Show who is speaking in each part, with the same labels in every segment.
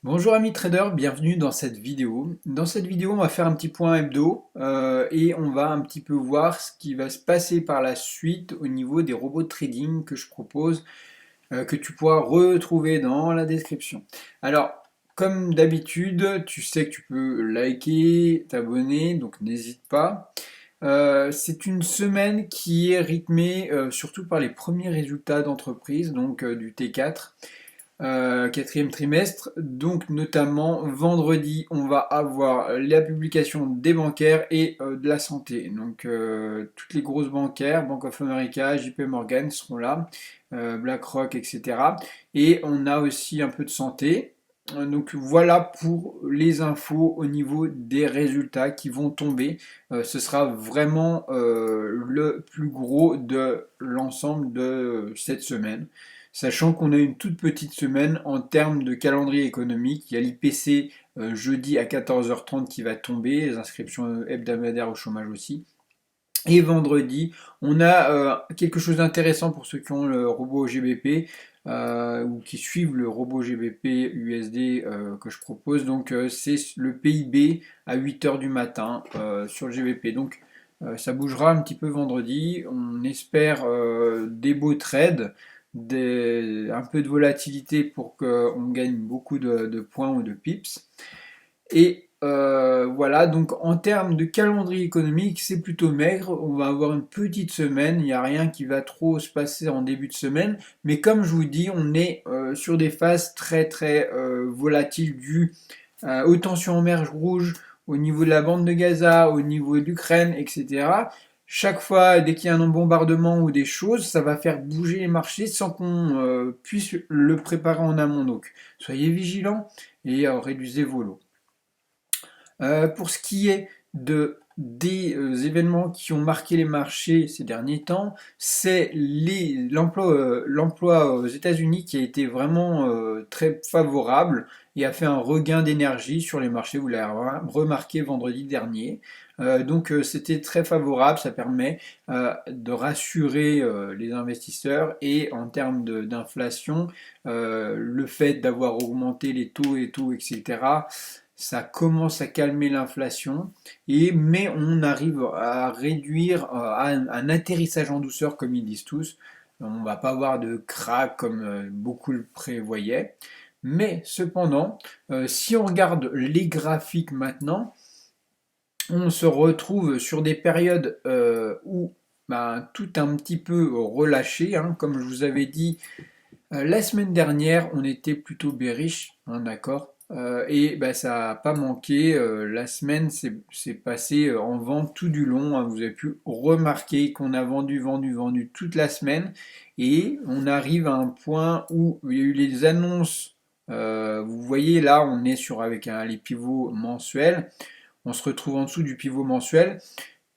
Speaker 1: Bonjour amis traders, bienvenue dans cette vidéo. Dans cette vidéo, on va faire un petit point hebdo et on va un petit peu voir ce qui va se passer par la suite au niveau des robots de trading que je propose, que tu pourras retrouver dans la description. Alors, comme d'habitude, tu sais que tu peux liker, t'abonner, donc n'hésite pas. C'est une semaine qui est rythmée surtout par les premiers résultats d'entreprise, donc du T4 quatrième trimestre. Donc notamment vendredi, on va avoir la publication des bancaires et de la santé. Donc toutes les grosses bancaires, Bank of America, JP Morgan seront là, BlackRock, etc. Et on a aussi un peu de santé. Donc voilà pour les infos au niveau des résultats qui vont tomber. Ce sera vraiment le plus gros de l'ensemble de cette semaine. Sachant qu'on a une toute petite semaine en termes de calendrier économique. Il y a l'IPC jeudi à 14h30 qui va tomber, les inscriptions hebdomadaires au chômage aussi. Et vendredi, on a quelque chose d'intéressant pour ceux qui ont le robot GBP ou qui suivent le robot GBP USD que je propose. Donc c'est le PIB à 8h du matin sur le GBP. Donc ça bougera un petit peu vendredi. On espère des beaux trades, un peu de volatilité pour qu'on gagne beaucoup de points ou de pips. Et voilà, donc en termes de calendrier économique, c'est plutôt maigre. On va avoir une petite semaine, il n'y a rien qui va trop se passer en début de semaine. Mais comme je vous dis, on est sur des phases très très volatiles dues aux tensions en mer Rouge, au niveau de la bande de Gaza, au niveau de l'Ukraine, etc. Chaque fois, dès qu'il y a un bombardement ou des choses, ça va faire bouger les marchés sans qu'on puisse le préparer en amont. Donc, soyez vigilants et réduisez vos lots. Pour ce qui est des événements qui ont marqué les marchés ces derniers temps, c'est l'emploi aux États-Unis qui a été vraiment très favorable et a fait un regain d'énergie sur les marchés. Vous l'avez remarqué vendredi dernier. Donc c'était très favorable, ça permet de rassurer les investisseurs et en termes d'inflation, le fait d'avoir augmenté les taux et tout, etc. Ça commence à calmer l'inflation, mais on arrive à réduire à un atterrissage en douceur, comme ils disent tous. On ne va pas avoir de crack comme beaucoup le prévoyaient. Mais cependant, si on regarde les graphiques maintenant, on se retrouve sur des périodes où ben, tout un petit peu relâché, hein. Comme je vous avais dit, la semaine dernière, on était plutôt bearish, hein, d'accord? Et bah, ça n'a pas manqué. La semaine s'est passée en vente tout du long, hein. Vous avez pu remarquer qu'on a vendu, vendu, vendu toute la semaine. Et on arrive à un point où il y a eu les annonces. Vous voyez là, on est sur avec les pivots mensuels. On se retrouve en dessous du pivot mensuel.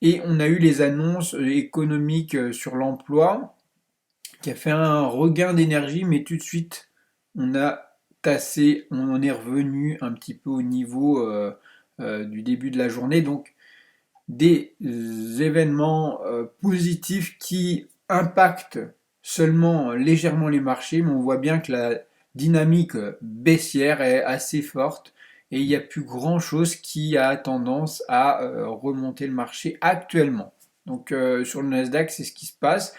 Speaker 1: Et on a eu les annonces économiques sur l'emploi qui a fait un regain d'énergie, mais tout de suite, on a tassé, on en est revenu un petit peu au niveau du début de la journée. Donc, des événements positifs qui impactent seulement légèrement les marchés, mais on voit bien que la dynamique baissière est assez forte et il n'y a plus grand-chose qui a tendance à remonter le marché actuellement. Donc sur le Nasdaq, c'est ce qui se passe.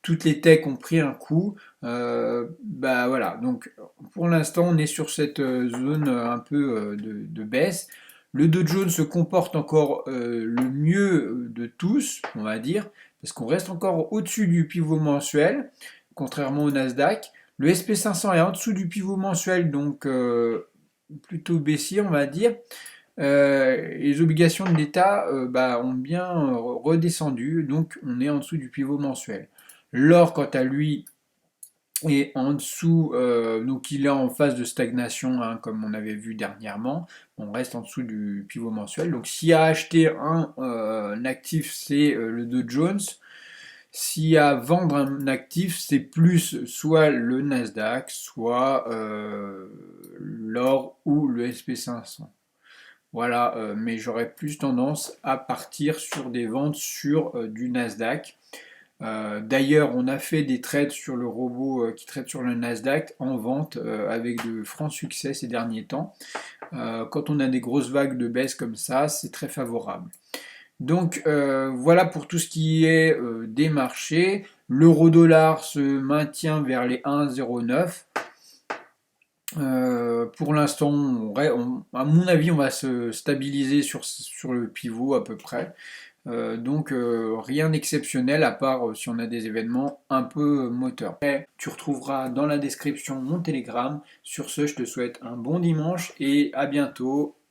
Speaker 1: Toutes les techs ont pris un coup. Bah voilà, donc pour l'instant on est sur cette zone un peu de baisse. Le Dow Jones se comporte encore le mieux de tous, on va dire, parce qu'on reste encore au-dessus du pivot mensuel, contrairement au Nasdaq. Le SP500 est en dessous du pivot mensuel, donc plutôt baissier, on va dire. Les obligations de l'État bah, ont bien redescendu, donc on est en dessous du pivot mensuel. L'or, quant à lui, est en dessous, donc il est en phase de stagnation, hein, comme on avait vu dernièrement. On reste en dessous du pivot mensuel. Donc s'il y a acheté un actif, c'est le Dow Jones. S'il y a à vendre un actif, c'est plus soit le Nasdaq, soit l'or ou le SP500. Voilà, mais j'aurais plus tendance à partir sur des ventes sur du Nasdaq. D'ailleurs, on a fait des trades sur le robot qui trade sur le Nasdaq en vente avec de francs succès ces derniers temps. Quand on a des grosses vagues de baisse comme ça, c'est très favorable. Donc voilà pour tout ce qui est des marchés. L'euro-dollar se maintient vers les 1,09. Pour l'instant, à mon avis, on va se stabiliser sur le pivot à peu près. Donc rien d'exceptionnel à part si on a des événements un peu moteurs. Après, tu retrouveras dans la description mon Telegram. Sur ce, je te souhaite un bon dimanche et à bientôt.